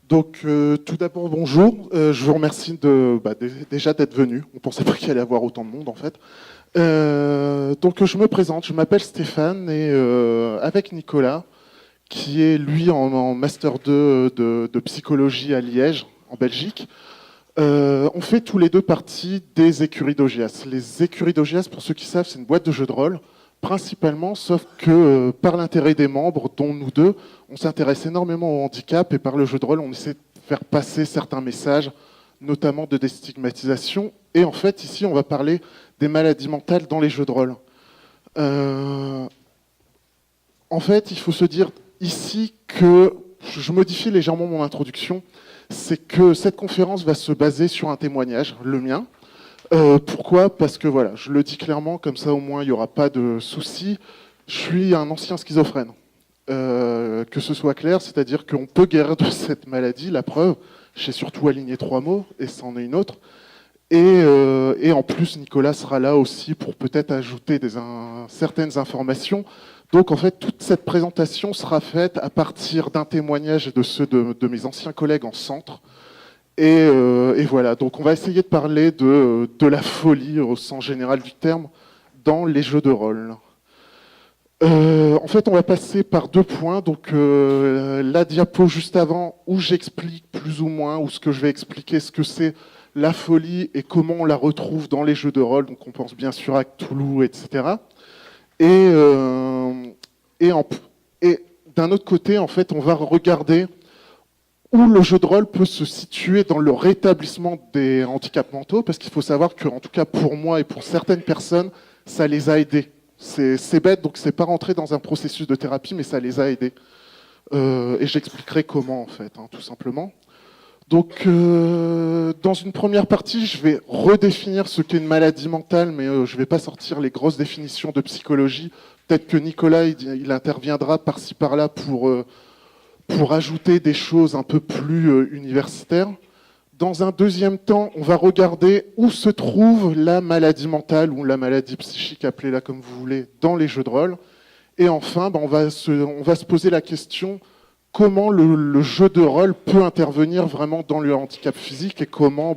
Donc, tout d'abord, bonjour. Je vous remercie déjà d'être venu. On ne pensait pas qu'il allait y avoir autant de monde, en fait. Donc, je me présente. Je m'appelle Stéphane et avec Nicolas, qui est lui en Master 2 de psychologie à Liège, en Belgique. On fait tous les deux partie des écuries d'Augias. Les écuries d'Augias, pour ceux qui savent, c'est une boîte de jeux de rôle, principalement, sauf que par l'intérêt des membres, dont nous deux, on s'intéresse énormément au handicap et par le jeu de rôle, on essaie de faire passer certains messages, notamment de déstigmatisation. Et en fait, ici, on va parler des maladies mentales dans les jeux de rôle. En fait, il faut se dire ici que je modifie légèrement mon introduction. C'est que cette conférence va se baser sur un témoignage, le mien. Pourquoi ? Parce que voilà, je le dis clairement, comme ça au moins il n'y aura pas de soucis. Je suis un ancien schizophrène. Que ce soit clair, c'est-à-dire qu'on peut guérir de cette maladie, la preuve, j'ai surtout aligné 3 mots, et c'en est une autre. Et en plus, Nicolas sera là aussi pour peut-être ajouter certaines informations. Donc en fait, toute cette présentation sera faite à partir d'un témoignage de ceux de mes anciens collègues en centre. Et voilà, donc on va essayer de parler de la folie au sens général du terme dans les jeux de rôle. En fait, on va passer par 2 points. Donc la diapo juste avant où j'explique plus ou moins, ou ce que je vais expliquer, ce que c'est la folie et comment on la retrouve dans les jeux de rôle. Donc on pense bien sûr à Cthulhu, etc. Et, et, et d'un autre côté, en fait, on va regarder où le jeu de rôle peut se situer dans le rétablissement des handicaps mentaux, parce qu'il faut savoir que, en tout cas pour moi et pour certaines personnes, ça les a aidés. C'est bête, donc c'est pas rentré dans un processus de thérapie, mais ça les a aidés. Et j'expliquerai comment, en fait, tout simplement. Donc, dans une première partie, je vais redéfinir ce qu'est une maladie mentale, mais je ne vais pas sortir les grosses définitions de psychologie. Peut-être que Nicolas, il interviendra par-ci par-là pour ajouter des choses un peu plus universitaires. Dans un deuxième temps, on va regarder où se trouve la maladie mentale ou la maladie psychique, appelez-la comme vous voulez, dans les jeux de rôle. Et enfin, on va se poser la question comment le jeu de rôle peut intervenir vraiment dans le handicap physique et comment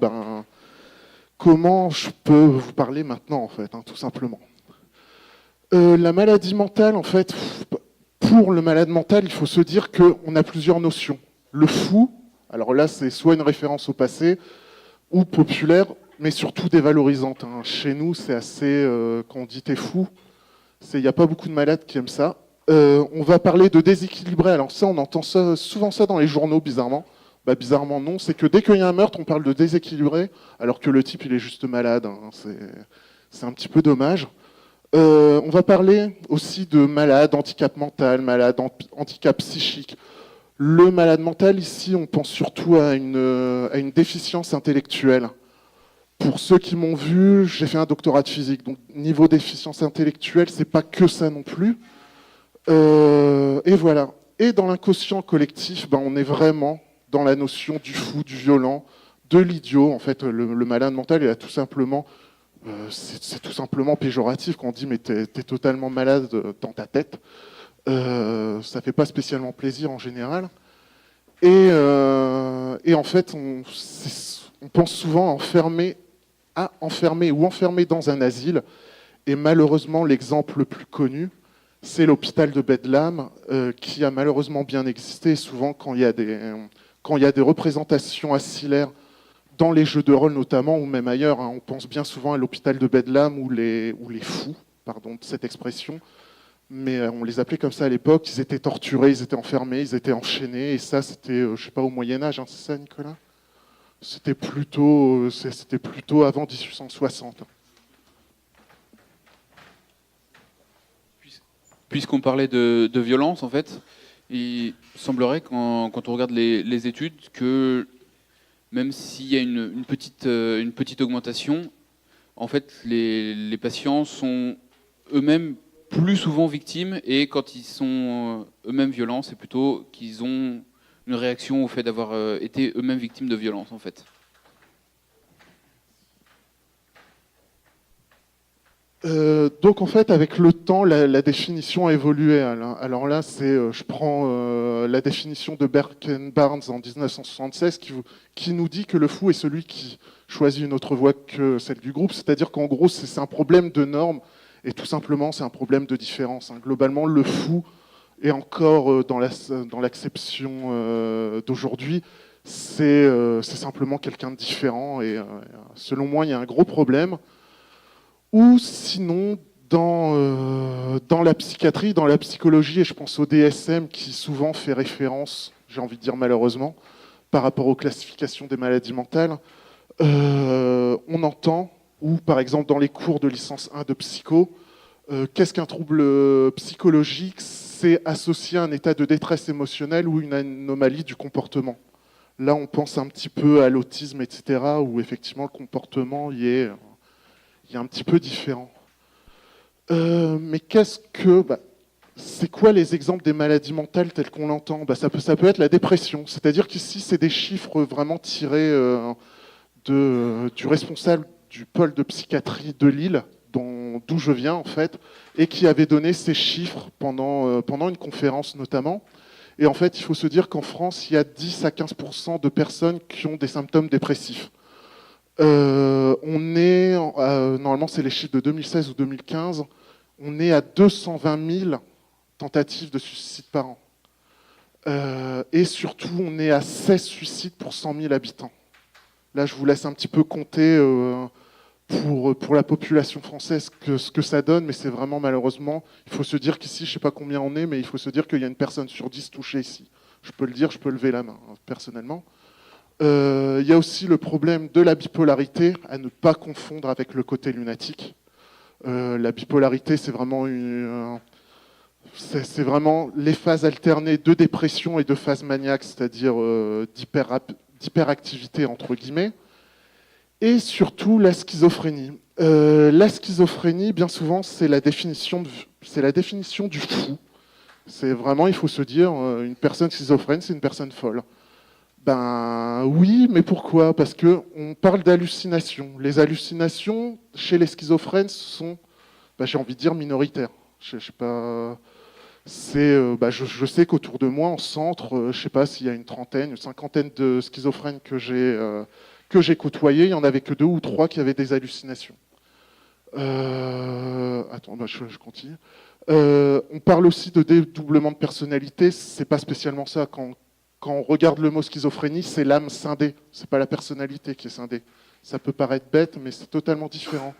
je peux vous parler maintenant, en fait, tout simplement. La maladie mentale, en fait, pour le malade mental, il faut se dire qu'on a plusieurs notions. Le fou, alors là, c'est soit une référence au passé ou populaire, mais surtout dévalorisante. Chez nous, c'est assez, quand on dit t'es fou, il n'y a pas beaucoup de malades qui aiment ça. On va parler de déséquilibré. Alors ça, on entend souvent ça dans les journaux, bizarrement. Bizarrement, non. C'est que dès qu'il y a un meurtre, on parle de déséquilibré, alors que le type, il est juste malade. C'est un petit peu dommage. On va parler aussi de malade, handicap mental, malade, handicap psychique. Le malade mental, ici, on pense surtout à une déficience intellectuelle. Pour ceux qui m'ont vu, j'ai fait un doctorat de physique. Donc, niveau déficience intellectuelle, c'est pas que ça non plus. Et voilà. Et dans l'inconscient collectif, on est vraiment dans la notion du fou, du violent, de l'idiot. En fait, le malade mental, il a tout simplement, c'est tout simplement péjoratif quand on dit mais t'es totalement malade dans ta tête. Ça fait pas spécialement plaisir en général. Et en fait, on pense souvent à enfermer ou enfermer dans un asile. Et malheureusement, l'exemple le plus connu, c'est l'hôpital de Bedlam, qui a malheureusement bien existé. Souvent, quand il y a des représentations asilaires dans les jeux de rôle notamment, ou même ailleurs, on pense bien souvent à l'hôpital de Bedlam ou les fous, pardon de cette expression, mais on les appelait comme ça à l'époque. Ils étaient torturés, ils étaient enfermés, ils étaient enchaînés, et ça, c'était, je sais pas, au Moyen-Âge, c'est ça, Nicolas ? C'était plutôt avant 1860. Puisqu'on parlait de violence, en fait, il semblerait, quand on regarde les études, que même s'il y a une petite augmentation, en fait, les patients sont eux-mêmes plus souvent victimes, et quand ils sont eux-mêmes violents, c'est plutôt qu'ils ont une réaction au fait d'avoir été eux-mêmes victimes de violence, en fait. Donc en fait, avec le temps, la définition a évolué. Alors là, je prends la définition de Berken-Barnes en 1976 qui nous dit que le fou est celui qui choisit une autre voie que celle du groupe. C'est-à-dire qu'en gros, c'est un problème de normes et tout simplement, c'est un problème de différence. Globalement, le fou est encore dans l'acception d'aujourd'hui. C'est simplement quelqu'un de différent et selon moi, il y a un gros problème. Ou sinon, dans la psychiatrie, dans la psychologie, et je pense au DSM qui souvent fait référence, j'ai envie de dire malheureusement, par rapport aux classifications des maladies mentales, on entend, ou par exemple dans les cours de licence 1 de psycho, qu'est-ce qu'un trouble psychologique? C'est associé à un état de détresse émotionnelle ou une anomalie du comportement. Là, on pense un petit peu à l'autisme, etc., où effectivement le comportement y est un petit peu différent. Mais c'est quoi les exemples des maladies mentales telles qu'on l'entend? Ça peut être la dépression. C'est-à-dire qu'ici, c'est des chiffres vraiment tirés du responsable du pôle de psychiatrie de Lille, d'où je viens en fait, et qui avait donné ces chiffres pendant une conférence notamment. Et en fait, il faut se dire qu'en France, il y a 10 à 15% de personnes qui ont des symptômes dépressifs. Normalement, c'est les chiffres de 2016 ou 2015, on est à 220 000 tentatives de suicide par an. Et surtout, on est à 16 suicides pour 100 000 habitants. Là, je vous laisse un petit peu compter pour la population française ce que ça donne, mais c'est vraiment malheureusement, il faut se dire qu'ici, je ne sais pas combien on est, mais il faut se dire qu'il y a une personne sur 10 touchée ici. Je peux le dire, je peux lever la main, personnellement. Il y a aussi le problème de la bipolarité, à ne pas confondre avec le côté lunatique. La bipolarité, c'est vraiment les phases alternées de dépression et de phase maniaque, c'est-à-dire d'hyperactivité, entre guillemets. Et surtout, la schizophrénie. La schizophrénie, bien souvent, c'est la définition du fou. C'est vraiment, il faut se dire, une personne schizophrène, c'est une personne folle. Ben oui, mais pourquoi? Parce qu'on parle d'hallucinations. Les hallucinations, chez les schizophrènes, sont, j'ai envie de dire, minoritaires. Je sais pas. Je sais qu'autour de moi, en centre, je ne sais pas s'il y a une trentaine, une cinquantaine de schizophrènes que j'ai côtoyés, il n'y en avait que 2 ou 3 qui avaient des hallucinations. Attends, je continue. On parle aussi de dédoublement de personnalité, c'est pas spécialement ça. Quand on regarde le mot schizophrénie, c'est l'âme scindée, c'est pas la personnalité qui est scindée. Ça peut paraître bête, mais c'est totalement différent.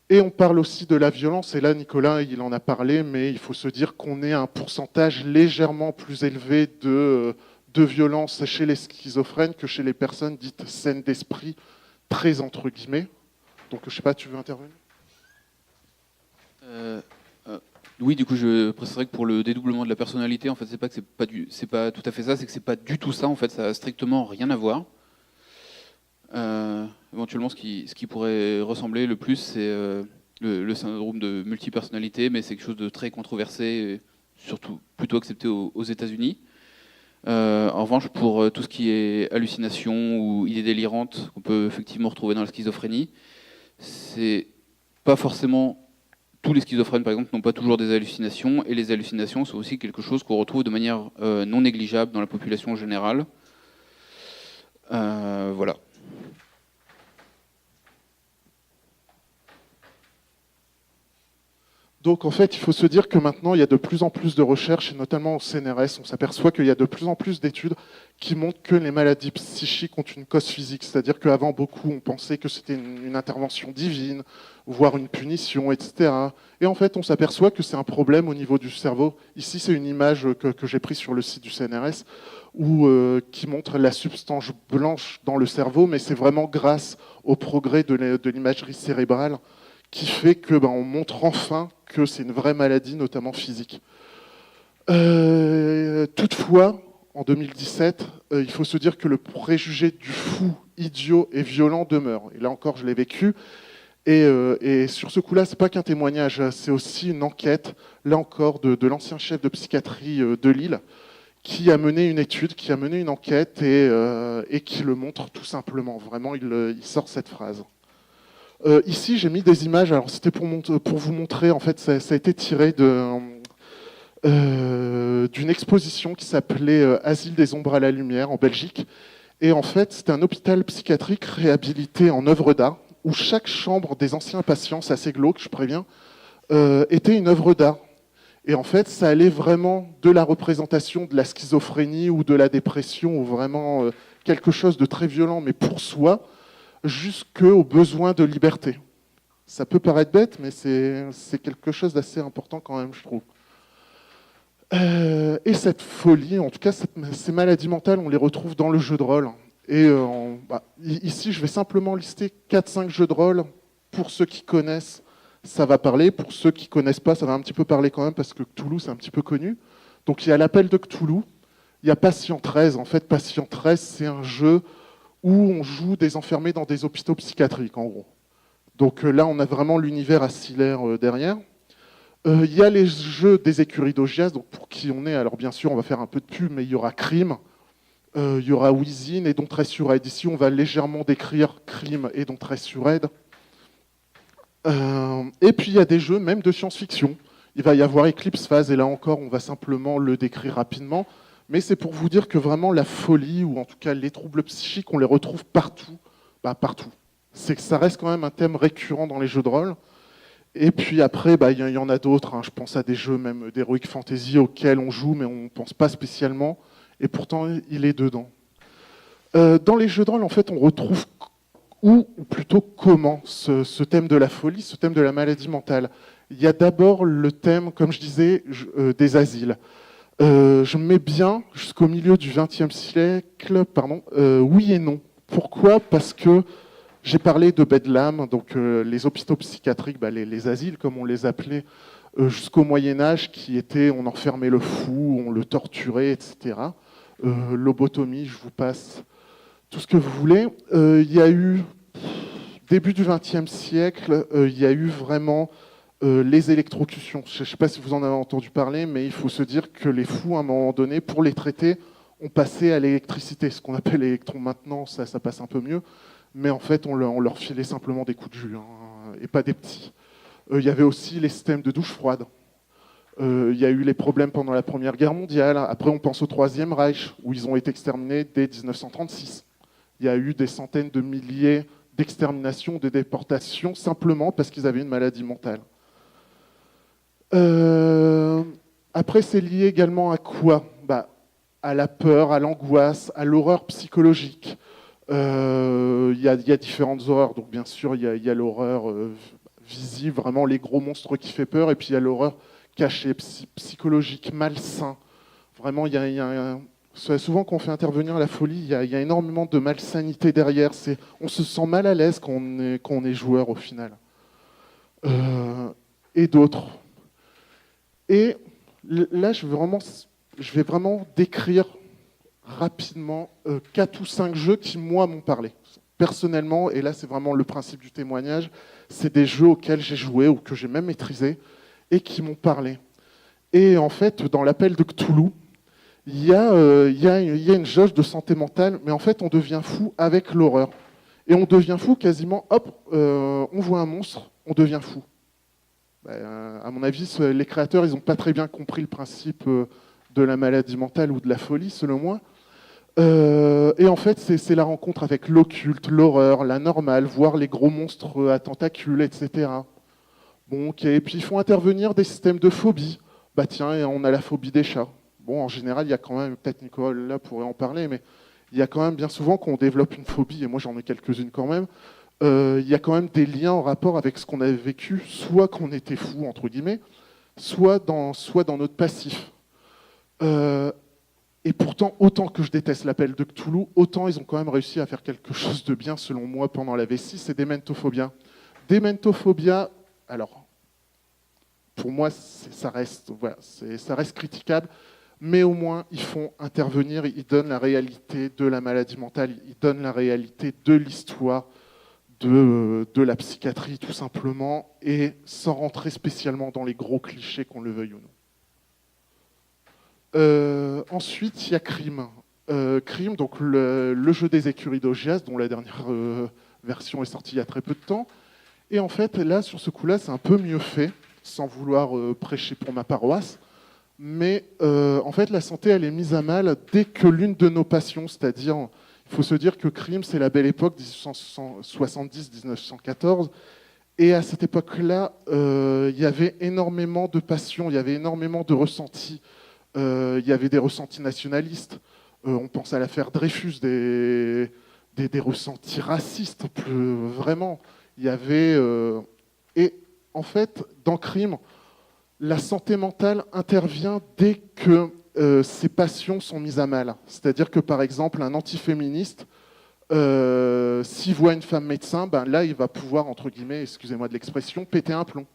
Et on parle aussi de la violence, et là Nicolas il en a parlé, mais il faut se dire qu'on est à un pourcentage légèrement plus élevé de violence chez les schizophrènes que chez les personnes dites saines d'esprit, très entre guillemets. Donc je sais pas, tu veux intervenir? Oui, du coup, je préciserais que pour le dédoublement de la personnalité, en fait, c'est pas tout à fait ça, c'est que c'est pas du tout ça. En fait, ça a strictement rien à voir. Éventuellement, ce qui pourrait ressembler le plus, c'est le syndrome de multipersonnalité, mais c'est quelque chose de très controversé, et surtout plutôt accepté aux États-Unis. En revanche, pour tout ce qui est hallucination ou idées délirantes qu'on peut effectivement retrouver dans la schizophrénie, c'est pas forcément. Tous les schizophrènes, par exemple, n'ont pas toujours des hallucinations, et les hallucinations, c'est aussi quelque chose qu'on retrouve de manière non négligeable dans la population générale. Voilà. Donc en fait, il faut se dire que maintenant, il y a de plus en plus de recherches, et notamment au CNRS, on s'aperçoit qu'il y a de plus en plus d'études qui montrent que les maladies psychiques ont une cause physique. C'est-à-dire qu'avant, beaucoup, on pensait que c'était une intervention divine, voire une punition, etc. Et en fait, on s'aperçoit que c'est un problème au niveau du cerveau. Ici, c'est une image que j'ai prise sur le site du CNRS, qui montre la substance blanche dans le cerveau, mais c'est vraiment grâce au progrès de l'imagerie cérébrale qui fait que on montre enfin que c'est une vraie maladie, notamment physique. Toutefois, en 2017, il faut se dire que le préjugé du fou, idiot et violent demeure. Et là encore, je l'ai vécu. Et sur ce coup-là, c'est pas qu'un témoignage, c'est aussi une enquête, là encore, de l'ancien chef de psychiatrie de Lille, qui a mené une étude, qui a mené une enquête et qui le montre tout simplement. Vraiment, il sort cette phrase. Ici, j'ai mis des images. Alors, c'était pour vous montrer. En fait, ça a été tiré d'une exposition qui s'appelait Asile des ombres à la lumière en Belgique. Et en fait, c'était un hôpital psychiatrique réhabilité en œuvre d'art, où chaque chambre des anciens patients, c'est assez glauque, je préviens, était une œuvre d'art. Et en fait, ça allait vraiment de la représentation de la schizophrénie ou de la dépression, ou vraiment quelque chose de très violent, mais pour soi, jusqu'aux besoins de liberté. Ça peut paraître bête, mais c'est quelque chose d'assez important quand même, je trouve. Et cette folie, en tout cas ces maladies mentales, on les retrouve dans le jeu de rôle. Et ici, je vais simplement lister 4-5 jeux de rôle. Pour ceux qui connaissent, ça va parler. Pour ceux qui ne connaissent pas, ça va un petit peu parler quand même, parce que Cthulhu, c'est un petit peu connu. Donc il y a l'appel de Cthulhu, il y a Patient 13. En fait, Patient 13, c'est un jeu où on joue des enfermés dans des hôpitaux psychiatriques, en gros. Donc là, on a vraiment l'univers acillaire derrière. Il y a les jeux des écuries d'Augias, donc pour qui on est. Alors bien sûr, on va faire un peu de pub, mais il y aura Crime, il y aura Wizin et donc Très sur Aide. Ici, on va légèrement décrire Crime et donc Très sur Aide. Et puis il y a des jeux même de science-fiction. Il va y avoir Eclipse Phase, et là encore, on va simplement le décrire rapidement. Mais c'est pour vous dire que vraiment la folie, ou en tout cas les troubles psychiques, on les retrouve partout. Partout. C'est que ça reste quand même un thème récurrent dans les jeux de rôle. Et puis après, il y en a d'autres. Je pense à des jeux même d'Heroic Fantasy auxquels on joue, mais on ne pense pas spécialement. Et pourtant, il est dedans. Dans les jeux de rôle, en fait, on retrouve ou plutôt comment ce thème de la folie, ce thème de la maladie mentale. Il y a d'abord le thème, comme je disais, des asiles. Je me mets bien jusqu'au milieu du XXe siècle, oui et non. Pourquoi ? Parce que j'ai parlé de Bedlam, donc les hôpitaux psychiatriques, les asiles comme on les appelait, jusqu'au Moyen-Âge, qui étaient, on enfermait le fou, on le torturait, etc. Lobotomie, je vous passe tout ce que vous voulez. Il y a eu, début du XXe siècle, il y a eu vraiment les électrocutions. Je ne sais pas si vous en avez entendu parler, mais il faut se dire que les fous, à un moment donné, pour les traiter, ont passé à l'électricité. Ce qu'on appelle l'électron maintenant, ça passe un peu mieux. Mais en fait, on leur filait simplement des coups de jus, et pas des petits. Il y avait aussi les systèmes de douche froide. Il y a eu les problèmes pendant la Première Guerre mondiale. Après, on pense au Troisième Reich, où ils ont été exterminés dès 1936. Il y a eu des centaines de milliers d'exterminations, de déportations, simplement parce qu'ils avaient une maladie mentale. Après, c'est lié également à quoi ? À la peur, à l'angoisse, à l'horreur psychologique. Il y a différentes horreurs. Donc, bien sûr, il y a l'horreur visible, vraiment les gros monstres qui fait peur, et puis il y a l'horreur cachée, psychologique, malsain. Vraiment, souvent quand on fait intervenir la folie, il y a énormément de malsanité derrière. On se sent mal à l'aise quand on est joueur au final. Et d'autres. Et là, je vais vraiment décrire rapidement 4 ou 5 jeux qui, moi, m'ont parlé. Personnellement, et là, c'est vraiment le principe du témoignage, c'est des jeux auxquels j'ai joué ou que j'ai même maîtrisé et qui m'ont parlé. Et en fait, dans l'appel de Cthulhu, il y a une jauge de santé mentale, mais en fait, on devient fou avec l'horreur. Et on devient fou quasiment, hop, on voit un monstre, on devient fou. À mon avis, les créateurs, ils n'ont pas très bien compris le principe de la maladie mentale ou de la folie, selon moi. Et en fait, c'est la rencontre avec l'occulte, l'horreur, la normale, voire les gros monstres à tentacules, etc. Bon, ok. Et puis, ils font intervenir des systèmes de phobie. Tiens, on a la phobie des chats. Bon, en général, il y a quand même, peut-être Nicolas pourrait en parler, mais il y a quand même bien souvent qu'on développe une phobie, et moi j'en ai quelques-unes quand même, il y a quand même des liens en rapport avec ce qu'on avait vécu, soit qu'on était fou, entre guillemets, soit dans notre passif. Et pourtant, autant que je déteste l'appel de Cthulhu, autant ils ont quand même réussi à faire quelque chose de bien, selon moi, pendant la V6, c'est Dementophobia. Dementophobia, alors, pour moi, ça reste critiquable, mais au moins, ils font intervenir, ils donnent la réalité de la maladie mentale, ils donnent la réalité de l'histoire de la psychiatrie, tout simplement, et sans rentrer spécialement dans les gros clichés, qu'on le veuille ou non. Ensuite, il y a Crime. Crime, donc le jeu des écuries d'Augias, dont la dernière version est sortie il y a très peu de temps. Et en fait, là, sur ce coup-là, c'est un peu mieux fait, sans vouloir prêcher pour ma paroisse. Mais en fait, la santé, elle est mise à mal dès que l'une de nos passions, c'est-à-dire, il faut se dire que Crime, c'est la belle époque, 1870-1914. Et à cette époque-là, il y avait énormément de passions, il y avait énormément de ressentis. Il y avait des ressentis nationalistes. On pense à l'affaire Dreyfus, des ressentis racistes, vraiment. Il y avait... et en fait, dans Crime, la santé mentale intervient dès que ces passions sont mises à mal. C'est-à-dire que, par exemple, un antiféministe, s'il voit une femme médecin, ben là, il va pouvoir, entre guillemets, excusez-moi de l'expression, péter un plomb.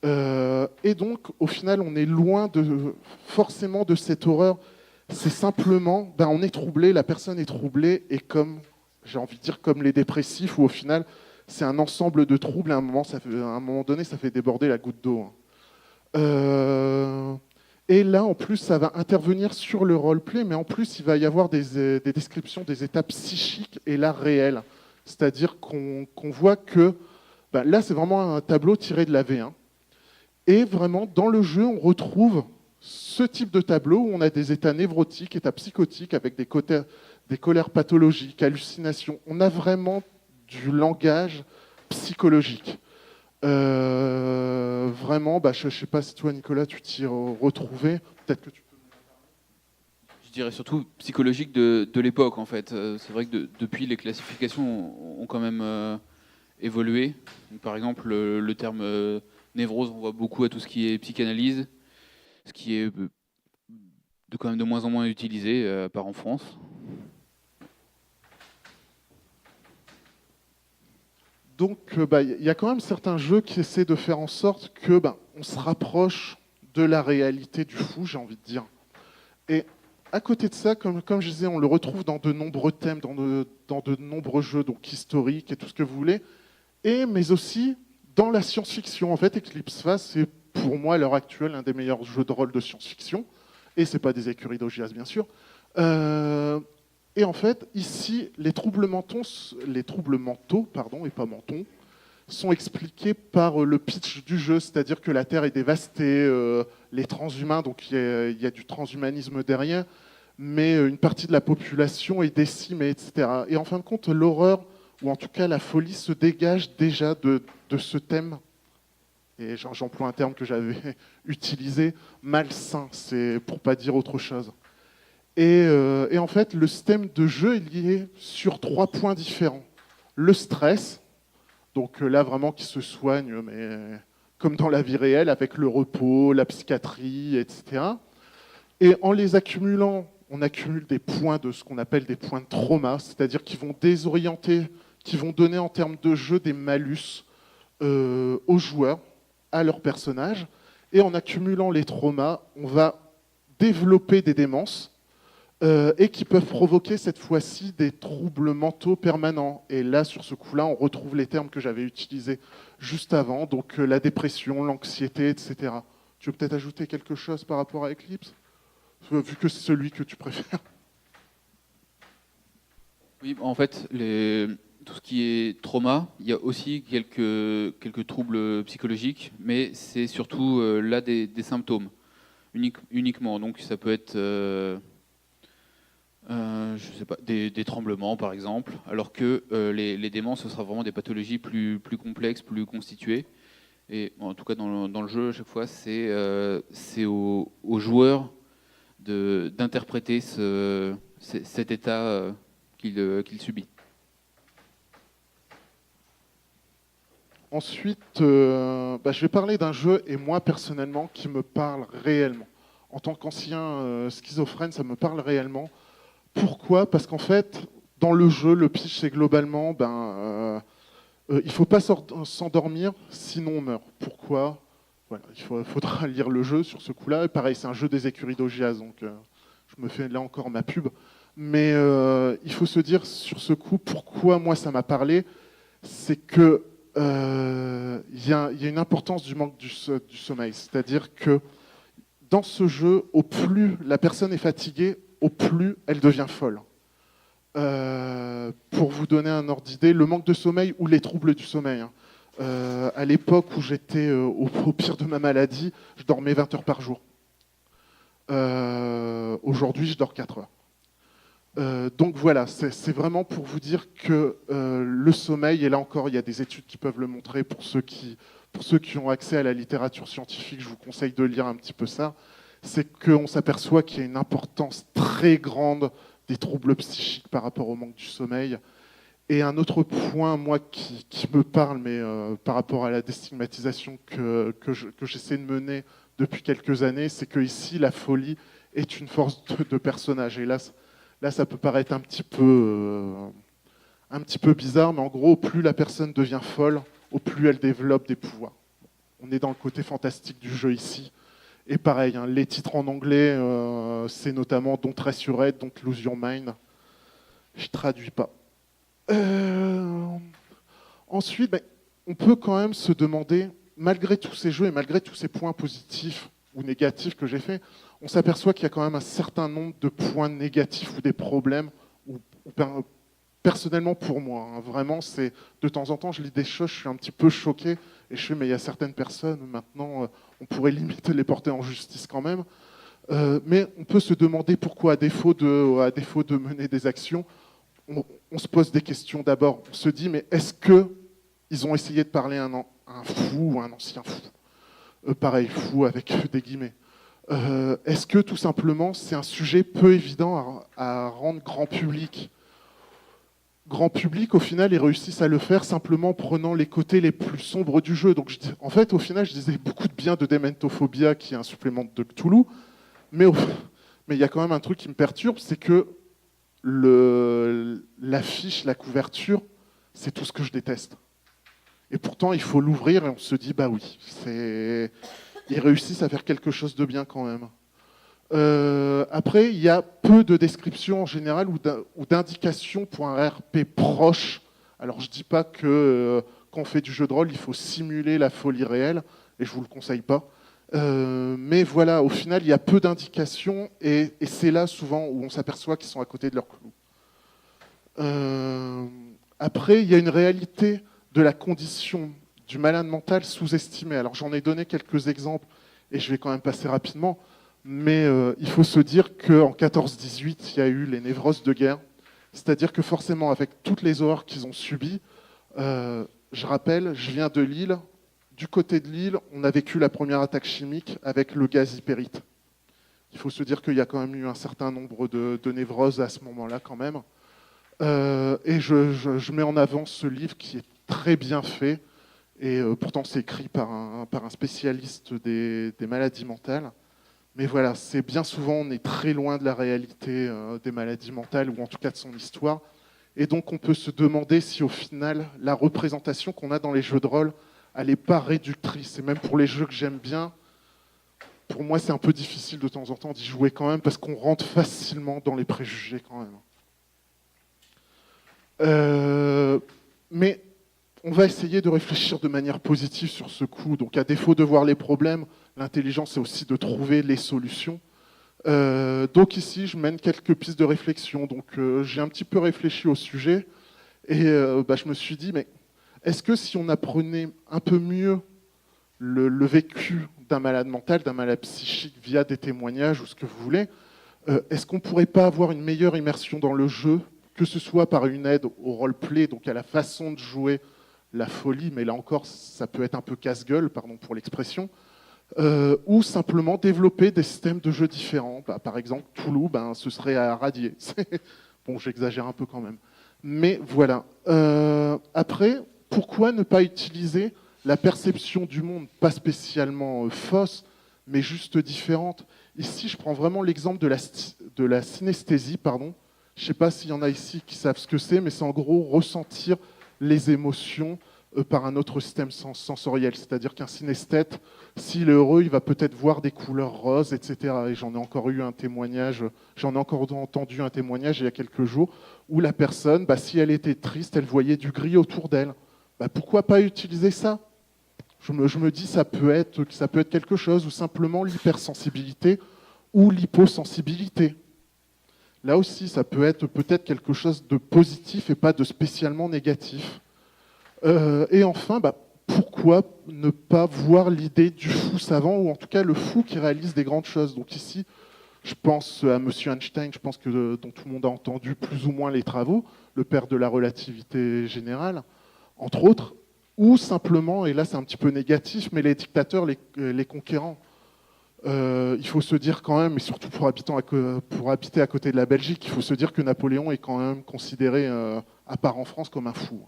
Et donc, au final, on est loin forcément de cette horreur. C'est simplement, ben, on est troublé, la personne est troublée, et comme, j'ai envie de dire, comme les dépressifs, où au final, c'est un ensemble de troubles, et à un moment donné, ça fait déborder la goutte d'eau. Et là, en plus, ça va intervenir sur le roleplay, mais en plus, il va y avoir des descriptions des états psychiques et là réelles. C'est-à-dire qu'on voit que ben, là, c'est vraiment un tableau tiré de la V1. Et vraiment, dans le jeu, on retrouve ce type de tableau où on a des états névrotiques, états psychotiques, avec des colères pathologiques, hallucinations. On a vraiment du langage psychologique. Vraiment, bah, je ne sais pas si toi, Nicolas, tu t'y retrouvais. Peut-être que tu peux. Je dirais surtout psychologique de l'époque, en fait. C'est vrai que depuis, les classifications ont quand même évolué. Donc, par exemple, le terme névrose, on voit beaucoup à tout ce qui est psychanalyse, ce qui est quand même de moins en moins utilisé, à part en France. Donc, il y a quand même certains jeux qui essaient de faire en sorte que on se rapproche de la réalité du fou, j'ai envie de dire. Et à côté de ça, comme je disais, on le retrouve dans de nombreux thèmes, dans de nombreux jeux, donc historiques et tout ce que vous voulez, mais aussi dans la science-fiction. En fait, Eclipse Phase, c'est pour moi à l'heure actuelle l'un des meilleurs jeux de rôle de science-fiction, et c'est pas des écuries d'Augias, bien sûr. Et en fait, ici, les troubles mentaux, et pas mentons, sont expliqués par le pitch du jeu, c'est-à-dire que la Terre est dévastée, les transhumains, donc il y a du transhumanisme derrière, mais une partie de la population est décimée, etc. Et en fin de compte, l'horreur, ou en tout cas la folie, se dégage déjà de ce thème, et j'emploie un terme que j'avais utilisé, malsain, c'est pour pas dire autre chose. Et en fait, le système de jeu est lié sur 3 points différents. Le stress, donc là vraiment qui se soigne, mais comme dans la vie réelle, avec le repos, la psychiatrie, etc. Et en les accumulant, on accumule des points de ce qu'on appelle des points de trauma, c'est-à-dire qui vont désorienter, qui vont donner en termes de jeu des malus aux joueurs, à leurs personnages. Et en accumulant les traumas, on va développer des démences, et qui peuvent provoquer cette fois-ci des troubles mentaux permanents. Et là, sur ce coup-là, on retrouve les termes que j'avais utilisés juste avant, donc la dépression, l'anxiété, etc. Tu veux peut-être ajouter quelque chose par rapport à Eclipse, vu que c'est celui que tu préfères? Oui, en fait, tout ce qui est trauma, il y a aussi quelques troubles psychologiques, mais c'est surtout là des symptômes, uniquement. Donc ça peut être... je sais pas, des tremblements par exemple, alors que les démons, ce sera vraiment des pathologies plus complexes, plus constituées. Et en tout cas dans le jeu, à chaque fois, c'est aux joueurs d'interpréter cet état qu'il subit. Ensuite, je vais parler d'un jeu, et moi personnellement, qui me parle réellement. En tant qu'ancien schizophrène, ça me parle réellement. Pourquoi? Parce qu'en fait, dans le jeu, le pitch, c'est globalement, il ne faut pas s'endormir, sinon on meurt. Pourquoi? Voilà, faudra lire le jeu sur ce coup-là. Et pareil, c'est un jeu des écuries d'Augias, donc je me fais là encore ma pub. Mais il faut se dire sur ce coup, pourquoi moi ça m'a parlé, c'est que y a une importance du manque du sommeil. C'est-à-dire que dans ce jeu, au plus la personne est fatiguée, au plus elle devient folle. Pour vous donner un ordre d'idée, le manque de sommeil ou les troubles du sommeil, À l'époque où j'étais au pire de ma maladie, je dormais 20 heures par jour. Aujourd'hui, je dors 4 heures. Donc voilà, c'est vraiment pour vous dire que le sommeil, et là encore, il y a des études qui peuvent le montrer pour ceux qui ont accès à la littérature scientifique, je vous conseille de lire un petit peu ça, c'est qu'on s'aperçoit qu'il y a une importance très grande des troubles psychiques par rapport au manque du sommeil. Et un autre point, moi, qui me parle, mais par rapport à la déstigmatisation que j'essaie de mener depuis quelques années, c'est que ici, la folie est une force de personnage. Et là, ça peut paraître un petit peu bizarre, mais en gros, au plus la personne devient folle, au plus elle développe des pouvoirs. On est dans le côté fantastique du jeu ici. Et pareil, hein, les titres en anglais, c'est notamment Don't Rest Your Head, Don't Lose Your Mind. Je traduis pas. Ensuite, on peut quand même se demander, malgré tous ces jeux et malgré tous ces points positifs ou négatifs que j'ai faits, on s'aperçoit qu'il y a quand même un certain nombre de points négatifs ou des problèmes, personnellement pour moi, hein, vraiment, c'est de temps en temps, je lis des choses, je suis un petit peu choqué, et je fais, mais il y a certaines personnes, maintenant, on pourrait limite les porter en justice quand même. Mais on peut se demander pourquoi, à défaut de mener des actions, on se pose des questions d'abord. On se dit, mais est-ce qu'ils ont essayé de parler à un fou ou un ancien fou pareil, fou avec des guillemets. Est-ce que tout simplement, c'est un sujet peu évident à rendre grand public ? Grand public, au final, ils réussissent à le faire simplement en prenant les côtés les plus sombres du jeu. Donc, en fait, au final, je disais beaucoup de bien de Dementophobia, qui est un supplément de Cthulhu, mais il y a quand même un truc qui me perturbe, c'est que l'affiche, la couverture, c'est tout ce que je déteste. Et pourtant, il faut l'ouvrir et on se dit, bah oui, ils réussissent à faire quelque chose de bien quand même. Après, il y a peu de descriptions en général ou d'indications pour un RP proche. Alors, je ne dis pas que quand on fait du jeu de rôle, il faut simuler la folie réelle, et je ne vous le conseille pas. Mais voilà, au final, il y a peu d'indications, et c'est là souvent où on s'aperçoit qu'ils sont à côté de leur clou. Après, il y a une réalité de la condition du malade mental sous-estimée. Alors j'en ai donné quelques exemples, et je vais quand même passer rapidement, mais il faut se dire qu'en 14-18, il y a eu les névroses de guerre, c'est-à-dire que forcément, avec toutes les horreurs qu'ils ont subies, je rappelle, je viens de Lille. Du côté de Lille, on a vécu la première attaque chimique avec le gaz hypérite. Il faut se dire qu'il y a quand même eu un certain nombre de névroses à ce moment-là quand même. Et je mets en avant ce livre qui est très bien fait, et pourtant c'est écrit par un spécialiste des maladies mentales. Mais voilà, c'est bien souvent, on est très loin de la réalité des maladies mentales, ou en tout cas de son histoire. Et donc on peut se demander si au final, la représentation qu'on a dans les jeux de rôle, elle n'est pas réductrice. Et même pour les jeux que j'aime bien, pour moi c'est un peu difficile de temps en temps d'y jouer quand même, parce qu'on rentre facilement dans les préjugés quand même. Mais on va essayer de réfléchir de manière positive sur ce coup. Donc à défaut de voir les problèmes, l'intelligence c'est aussi de trouver les solutions. Donc ici je mène quelques pistes de réflexion. Donc j'ai un petit peu réfléchi au sujet, et je me suis dit, mais est-ce que si on apprenait un peu mieux le vécu d'un malade mental, d'un malade psychique via des témoignages ou ce que vous voulez, est-ce qu'on ne pourrait pas avoir une meilleure immersion dans le jeu, que ce soit par une aide au roleplay, donc à la façon de jouer la folie, mais là encore ça peut être un peu casse-gueule, pardon pour l'expression, ou simplement développer des systèmes de jeu différents. Par exemple, Toulouse, ce serait à radier. Bon, j'exagère un peu quand même. Mais voilà. Après, pourquoi ne pas utiliser la perception du monde, pas spécialement fausse, mais juste différente? Ici, je prends vraiment l'exemple de la synesthésie, pardon. Je ne sais pas s'il y en a ici qui savent ce que c'est, mais c'est en gros ressentir les émotions par un autre système sensoriel. C'est-à-dire qu'un synesthète, s'il est heureux, il va peut-être voir des couleurs roses, etc. Et j'en ai encore entendu un témoignage il y a quelques jours, où la personne, si elle était triste, elle voyait du gris autour d'elle. Pourquoi pas utiliser ça ? Je me dis ça peut être quelque chose, ou simplement l'hypersensibilité ou l'hyposensibilité. Là aussi, ça peut être peut-être quelque chose de positif et pas de spécialement négatif. Et enfin, pourquoi ne pas voir l'idée du fou savant, ou en tout cas le fou qui réalise des grandes choses. Donc ici, je pense à Monsieur Einstein, je pense que dont tout le monde a entendu plus ou moins les travaux, le père de la relativité générale, entre autres, ou simplement, et là c'est un petit peu négatif, mais les dictateurs, les conquérants. Il faut se dire quand même, et surtout pour habiter à côté de la Belgique, il faut se dire que Napoléon est quand même considéré, à part en France, comme un fou.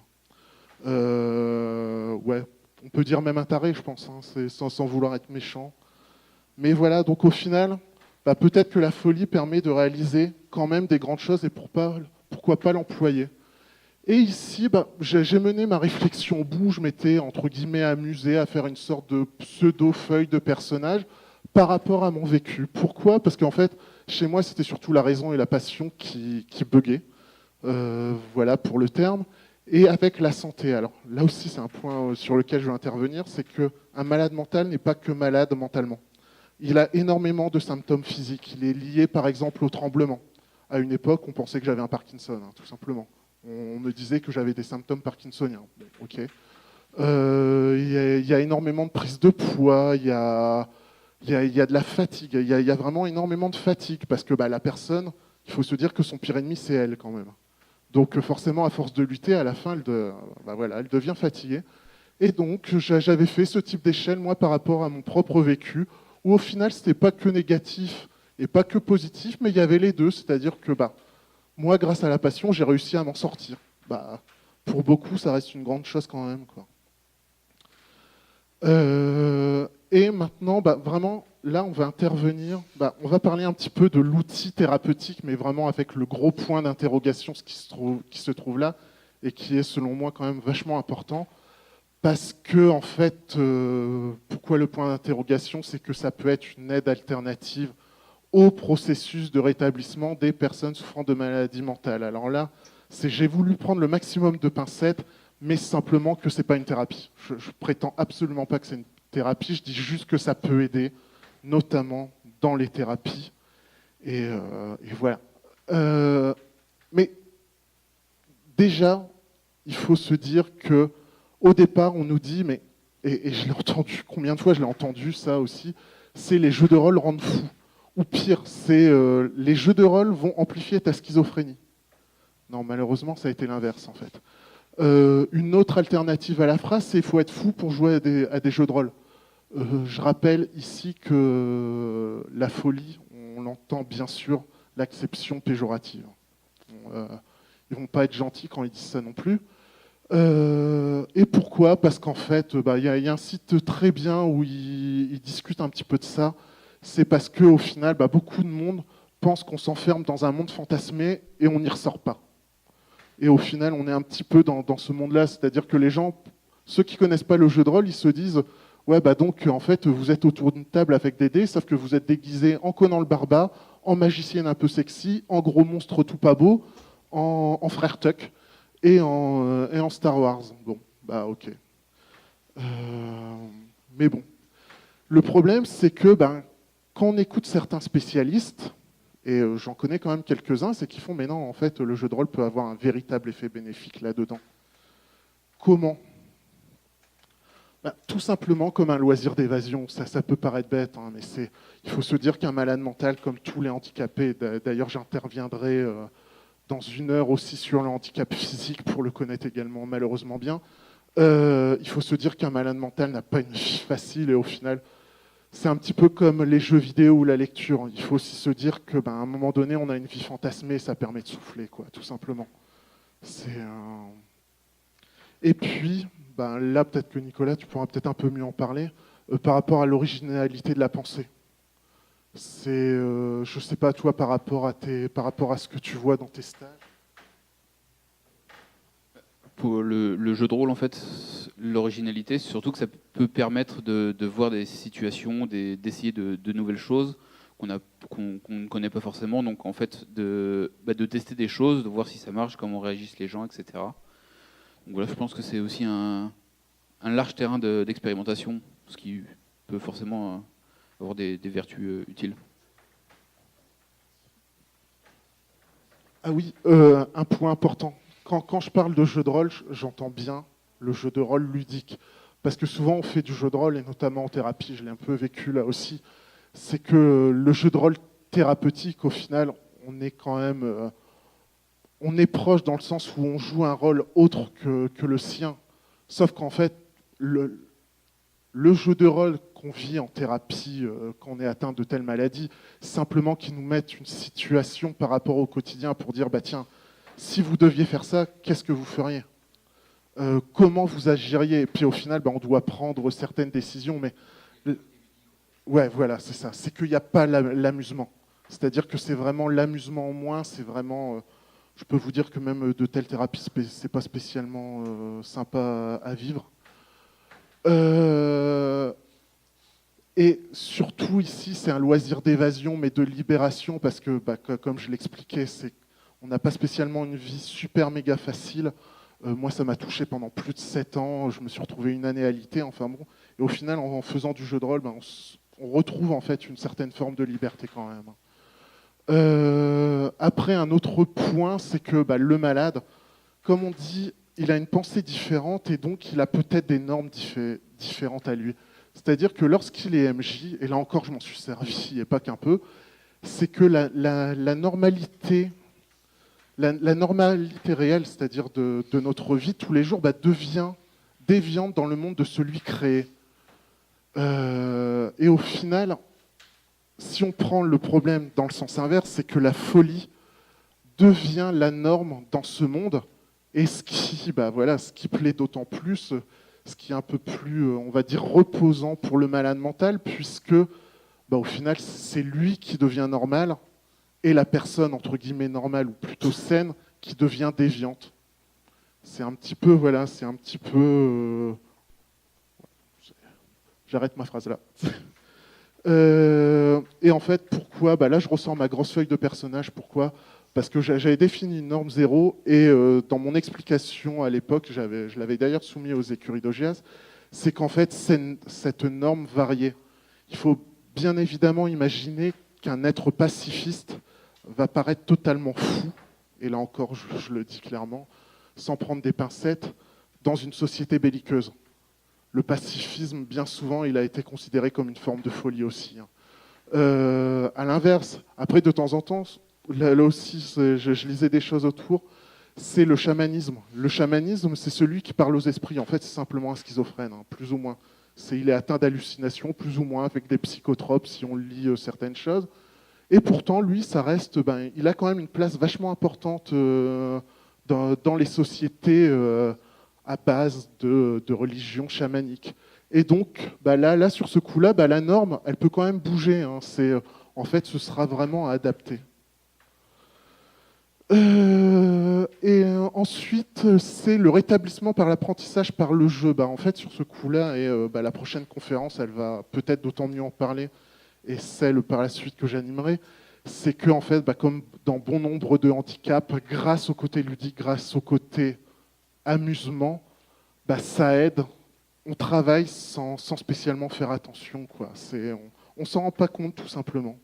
Ouais, on peut dire même un taré, je pense, hein, sans vouloir être méchant. Mais voilà, donc au final, bah, peut-être que la folie permet de réaliser quand même des grandes choses et pourquoi pas l'employer. Et ici, bah, j'ai mené ma réflexion au bout, je m'étais entre guillemets amusé à faire une sorte de pseudo-feuille de personnage par rapport à mon vécu. Pourquoi? Parce qu'en fait, chez moi, c'était surtout la raison et la passion qui buguaient. Voilà pour le terme. Et avec la santé. Alors là aussi, c'est un point sur lequel je veux intervenir, c'est qu'un malade mental n'est pas que malade mentalement. Il a énormément de symptômes physiques. Il est lié, par exemple, au tremblement. À une époque, on pensait que j'avais un Parkinson, hein, tout simplement. On me disait que j'avais des symptômes parkinsoniens. Bon, ok. Il y a énormément de prise de poids, il y a de la fatigue, il y a vraiment énormément de fatigue, parce que bah, la personne, il faut se dire que son pire ennemi, c'est elle quand même. Donc forcément, à force de lutter, à la fin, elle devient fatiguée. Et donc, j'avais fait ce type d'échelle, moi, par rapport à mon propre vécu, où au final, ce n'était pas que négatif et pas que positif, mais il y avait les deux. C'est-à-dire que bah, moi, grâce à la passion, j'ai réussi à m'en sortir. Bah, pour beaucoup, ça reste une grande chose quand même, quoi. Et maintenant, bah, vraiment, là, on va intervenir, bah, on va parler un petit peu de l'outil thérapeutique, mais vraiment avec le gros point d'interrogation qui se trouve là, et qui est, selon moi, quand même vachement important. Parce que, en fait, pourquoi le point d'interrogation? C'est que ça peut être une aide alternative au processus de rétablissement des personnes souffrant de maladies mentales. Alors là, j'ai voulu prendre le maximum de pincettes, mais simplement que ce n'est pas une thérapie. Je prétends absolument pas que c'est une thérapie, je dis juste que ça peut aider, notamment dans les thérapies. Et voilà. Mais déjà, il faut se dire que au départ, on nous dit, mais, et je l'ai entendu, combien de fois je l'ai entendu ça aussi, c'est les jeux de rôle rendent fou. Ou pire, c'est les jeux de rôle vont amplifier ta schizophrénie. Non, malheureusement, ça a été l'inverse en fait. Une autre alternative à la phrase, c'est qu'il faut être fou pour jouer à des jeux de rôle. Je rappelle ici que la folie, on entend bien sûr l'acception péjorative. Ils ne vont pas être gentils quand ils disent ça non plus. Et pourquoi? Parce qu'en fait, bah, y a un site très bien où ils discutent un petit peu de ça. C'est parce qu'au final, bah, beaucoup de monde pense qu'on s'enferme dans un monde fantasmé et on n'y ressort pas. Et au final, on est un petit peu dans ce monde-là. C'est-à-dire que les gens, ceux qui ne connaissent pas le jeu de rôle, ils se disent ouais, bah donc en fait, vous êtes autour d'une table avec des dés, sauf que vous êtes déguisé en Conan le Barbare, en magicienne un peu sexy, en gros monstre tout pas beau, en frère Tuck et en Star Wars. Bon, bah ok. Mais bon. Le problème, c'est que ben, quand on écoute certains spécialistes, et j'en connais quand même quelques-uns, c'est qu'ils font, mais non, en fait, le jeu de rôle peut avoir un véritable effet bénéfique là-dedans. Comment? Ben, tout simplement comme un loisir d'évasion. Ça peut paraître bête, hein, mais il faut se dire qu'un malade mental, comme tous les handicapés, d'ailleurs j'interviendrai dans une heure aussi sur le handicap physique pour le connaître également malheureusement bien, il faut se dire qu'un malade mental n'a pas une vie facile et au final, c'est un petit peu comme les jeux vidéo ou la lecture. Il faut aussi se dire qu'à un moment donné, on a une vie fantasmée et ça permet de souffler, quoi, tout simplement. Et puis, ben, là, peut-être que Nicolas, tu pourras peut-être un peu mieux en parler, par rapport à l'originalité de la pensée. Je ne sais pas, toi, par rapport à ce que tu vois dans tes stages. Pour le jeu de rôle, en fait, l'originalité, c'est surtout que ça peut permettre de voir des situations, d'essayer de nouvelles choses qu'on ne connaît pas forcément. Donc, en fait, de tester des choses, de voir si ça marche, comment réagissent les gens, etc. Donc voilà, je pense que c'est aussi un large terrain d'expérimentation, ce qui peut forcément avoir des vertus utiles. Ah oui, un point important. Quand je parle de jeu de rôle, j'entends bien le jeu de rôle ludique. parce que souvent on fait du jeu de rôle, et notamment en thérapie, je l'ai un peu vécu là aussi, c'est que le jeu de rôle thérapeutique, au final, on est quand même... on est proche dans le sens où on joue un rôle autre que le sien. Sauf qu'en fait, le jeu de rôle qu'on vit en thérapie quand on est atteint de telle maladie, simplement qu'ils nous mettent une situation par rapport au quotidien pour dire, bah tiens, si vous deviez faire ça, qu'est-ce que vous feriez ? Comment vous agiriez ? Et puis au final, bah, on doit prendre certaines décisions, mais ouais, voilà, c'est ça. C'est qu'il n'y a pas l'amusement. C'est-à-dire que c'est vraiment l'amusement en moins, c'est vraiment... je peux vous dire que même de telles thérapies, c'est pas spécialement sympa à vivre. Et surtout ici, c'est un loisir d'évasion, mais de libération, parce que, bah, comme je l'expliquais, on n'a pas spécialement une vie super méga facile. Moi, ça m'a touché pendant plus de 7 ans. Je me suis retrouvé une année alité, enfin bon. Et au final, en faisant du jeu de rôle, bah, on retrouve en fait une certaine forme de liberté quand même. Après, un autre point, c'est que bah, le malade, comme on dit, il a une pensée différente et donc il a peut-être des normes différentes à lui. C'est-à-dire que lorsqu'il est MJ, et là encore je m'en suis servi et pas qu'un peu, c'est que la normalité, la normalité réelle, c'est-à-dire de notre vie tous les jours, bah, devient déviante dans le monde de celui créé. Et au final, si on prend le problème dans le sens inverse, c'est que la folie devient la norme dans ce monde, et ce qui plaît d'autant plus, ce qui est un peu plus, on va dire, reposant pour le malade mental, puisque bah, au final, c'est lui qui devient normal, et la personne, entre guillemets, normale, ou plutôt saine, qui devient déviante. C'est un petit peu, voilà, c'est un petit peu... J'arrête ma phrase là. Et en fait, pourquoi bah là, je ressors ma grosse feuille de personnage. Pourquoi ? Parce que j'avais défini une norme 0 et dans mon explication à l'époque, je l'avais d'ailleurs soumis aux écuries d'Augias, c'est qu'en fait, cette norme variait. Il faut bien évidemment imaginer qu'un être pacifiste va paraître totalement fou, et là encore, je le dis clairement, sans prendre des pincettes, dans une société belliqueuse. Le pacifisme, bien souvent, il a été considéré comme une forme de folie aussi. À l'inverse, après, de temps en temps, là aussi, je lisais des choses autour, c'est le chamanisme. Le chamanisme, c'est celui qui parle aux esprits. En fait, c'est simplement un schizophrène, hein, plus ou moins. Il est atteint d'hallucinations, plus ou moins, avec des psychotropes, si on lit certaines choses. Et pourtant, lui, ça reste, il a quand même une place vachement importante dans les sociétés à base de religion chamanique. Et donc, là, sur ce coup-là, la norme, elle peut quand même bouger. Hein. En fait, ce sera vraiment à adapter. Ensuite, c'est le rétablissement par l'apprentissage par le jeu. En fait, sur ce coup-là, et la prochaine conférence, elle va peut-être d'autant mieux en parler, et celle par la suite que j'animerai, c'est que, en fait, comme dans bon nombre de handicaps, grâce au côté ludique, grâce au côté amusement, ça aide. On travaille sans spécialement faire attention, quoi. On s'en rend pas compte, tout simplement.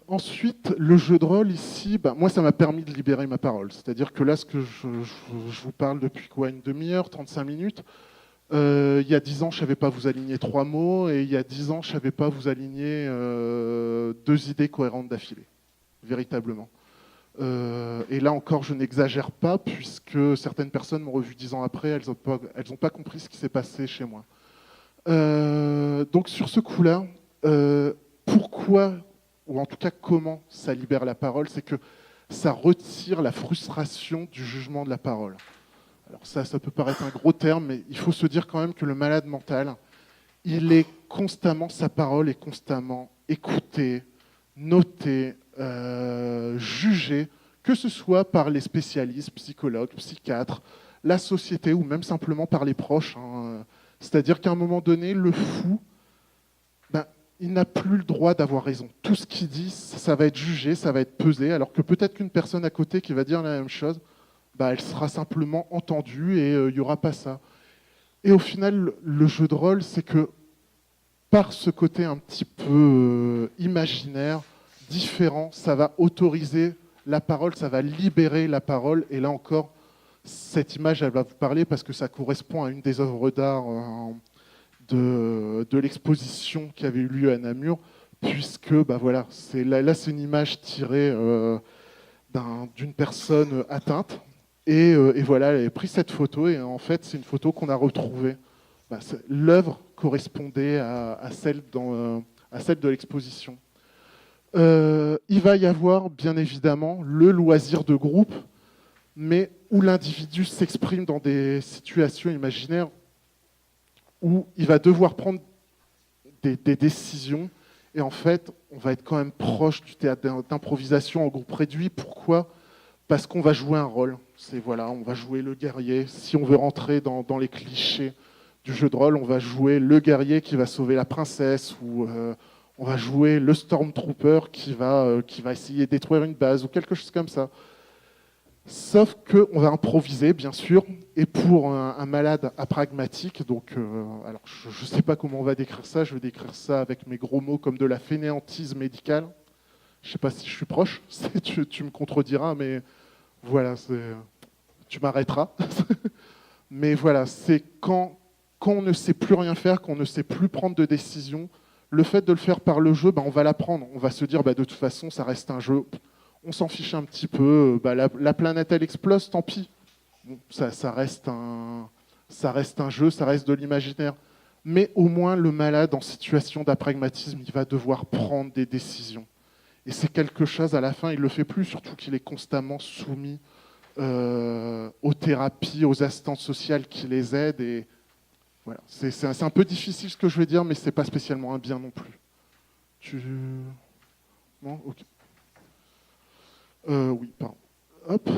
Ensuite, le jeu de rôle ici, moi, ça m'a permis de libérer ma parole. C'est-à-dire que là, ce que je vous parle depuis quoi, une demi-heure, 35 minutes. Il y a 10 ans, je ne savais pas vous aligner 3 mots, et il y a 10 ans, je ne savais pas vous aligner 2 idées cohérentes d'affilée, véritablement. Et là encore, je n'exagère pas, puisque certaines personnes m'ont revu 10 ans après, elles n'ont pas compris ce qui s'est passé chez moi. Donc sur ce coup-là, pourquoi, ou en tout cas comment ça libère la parole, c'est que ça retire la frustration du jugement de la parole. Alors ça peut paraître un gros terme, mais il faut se dire quand même que le malade mental, sa parole est constamment écoutée, notée, jugée, que ce soit par les spécialistes, psychologues, psychiatres, la société ou même simplement par les proches. Hein. C'est-à-dire qu'à un moment donné, le fou, il n'a plus le droit d'avoir raison. Tout ce qu'il dit, ça va être jugé, ça va être pesé, alors que peut-être qu'une personne à côté qui va dire la même chose, elle sera simplement entendue et il n'y aura pas ça. Et au final, le jeu de rôle, c'est que par ce côté un petit peu imaginaire, différent, ça va autoriser la parole, ça va libérer la parole, et là encore, cette image, elle va vous parler parce que ça correspond à une des œuvres d'art de l'exposition qui avait eu lieu à Namur, puisque bah voilà, là c'est une image tirée d'une personne atteinte. Et voilà, elle avait pris cette photo et en fait, c'est une photo qu'on a retrouvée. Bah, l'œuvre correspondait à celle de l'exposition. Il va y avoir, bien évidemment, le loisir de groupe, mais où l'individu s'exprime dans des situations imaginaires où il va devoir prendre des décisions. Et en fait, on va être quand même proche du théâtre d'improvisation en groupe réduit. Pourquoi ? Parce qu'on va jouer un rôle. Voilà, on va jouer le guerrier. Si on veut rentrer dans les clichés du jeu de rôle, on va jouer le guerrier qui va sauver la princesse, ou on va jouer le Stormtrooper qui va essayer de détruire une base, ou quelque chose comme ça. Sauf qu'on va improviser, bien sûr, et pour un malade apragmatique, donc, alors je ne sais pas comment on va décrire ça, je vais décrire ça avec mes gros mots comme de la fainéantise médicale. Je ne sais pas si je suis proche, tu me contrediras, mais voilà, tu m'arrêteras. Mais voilà, c'est quand on ne sait plus rien faire, qu'on ne sait plus prendre de décision, le fait de le faire par le jeu, on va l'apprendre. On va se dire, de toute façon, ça reste un jeu. On s'en fiche un petit peu. La planète, elle explose, tant pis. Bon, ça reste un jeu, ça reste de l'imaginaire. Mais au moins, le malade, en situation d'apragmatisme, il va devoir prendre des décisions. Et c'est quelque chose, à la fin, il ne le fait plus, surtout qu'il est constamment soumis aux thérapies, aux assistantes sociales qui les aident. Et voilà. C'est un peu difficile ce que je vais dire, mais ce n'est pas spécialement un bien non plus. Non, ok. Oui, pardon. Hop.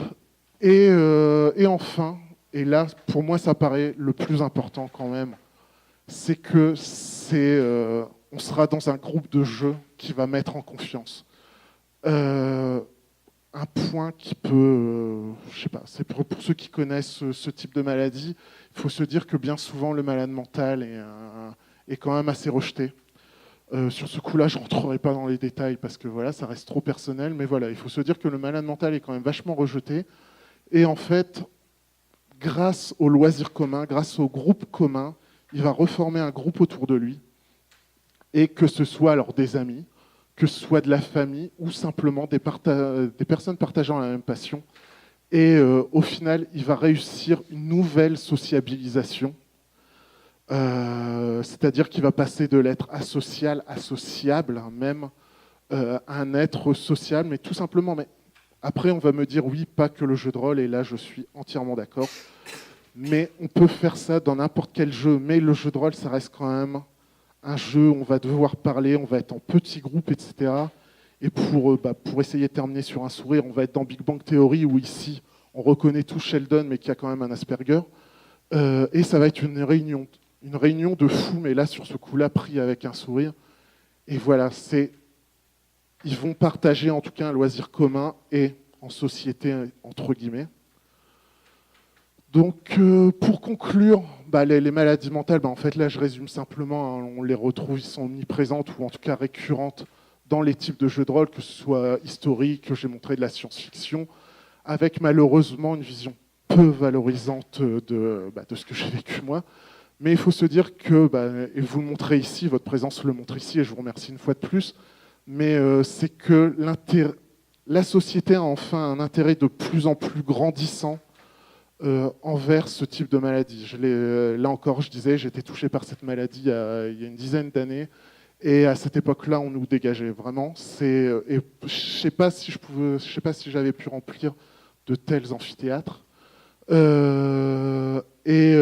Et enfin, et là, pour moi, ça paraît le plus important quand même, c'est que on sera dans un groupe de jeu qui va mettre en confiance. Un point qui peut, je sais pas, c'est pour ceux qui connaissent ce type de maladie, il faut se dire que bien souvent le malade mental est quand même assez rejeté. Sur ce coup-là, je ne rentrerai pas dans les détails parce que voilà, ça reste trop personnel, mais voilà, il faut se dire que le malade mental est quand même vachement rejeté. Et en fait, grâce au loisir commun, grâce au groupe commun, il va reformer un groupe autour de lui, et que ce soit alors des amis, que ce soit de la famille ou simplement des personnes partageant la même passion. Et au final, il va réussir une nouvelle sociabilisation. C'est-à-dire qu'il va passer de l'être asocial, associable, même, à un être social, mais tout simplement. Mais après, on va me dire, oui, pas que le jeu de rôle, et là, je suis entièrement d'accord. Mais on peut faire ça dans n'importe quel jeu. Mais le jeu de rôle, ça reste quand même un jeu, on va devoir parler, on va être en petits groupes, etc. Et pour essayer de terminer sur un sourire, on va être dans Big Bang Theory, où ici, on reconnaît tout Sheldon, mais qui a quand même un Asperger. Et ça va être une réunion de fous, mais là, sur ce coup-là, pris avec un sourire. Et voilà, ils vont partager en tout cas un loisir commun et en société, entre guillemets. Donc, pour conclure, les maladies mentales, en fait, là, je résume simplement, hein, on les retrouve, ils sont omniprésentes ou en tout cas récurrentes dans les types de jeux de rôle, que ce soit historique, que j'ai montré de la science-fiction, avec malheureusement une vision peu valorisante de ce que j'ai vécu moi. Mais il faut se dire que, et vous le montrez ici, votre présence le montre ici, et je vous remercie une fois de plus, mais c'est que la société a enfin un intérêt de plus en plus grandissant envers ce type de maladie. Là encore, je disais, j'ai été touché par cette maladie il y a une dizaine d'années, et à cette époque-là, on nous dégageait vraiment. Et je sais pas si j'avais pu remplir de tels amphithéâtres. Et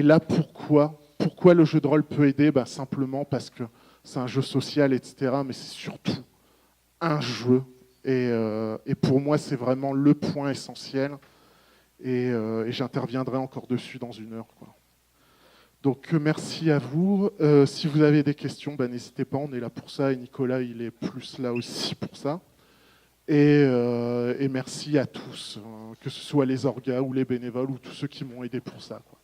là, pourquoi le jeu de rôle peut aider ? Simplement parce que c'est un jeu social, etc. Mais c'est surtout un jeu. Et pour moi, c'est vraiment le point essentiel. Et j'interviendrai encore dessus dans une heure, quoi. Donc merci à vous. Si vous avez des questions, n'hésitez pas, on est là pour ça. Et Nicolas, il est plus là aussi pour ça. Et merci à tous, que ce soit les orgas ou les bénévoles ou tous ceux qui m'ont aidé pour ça, quoi.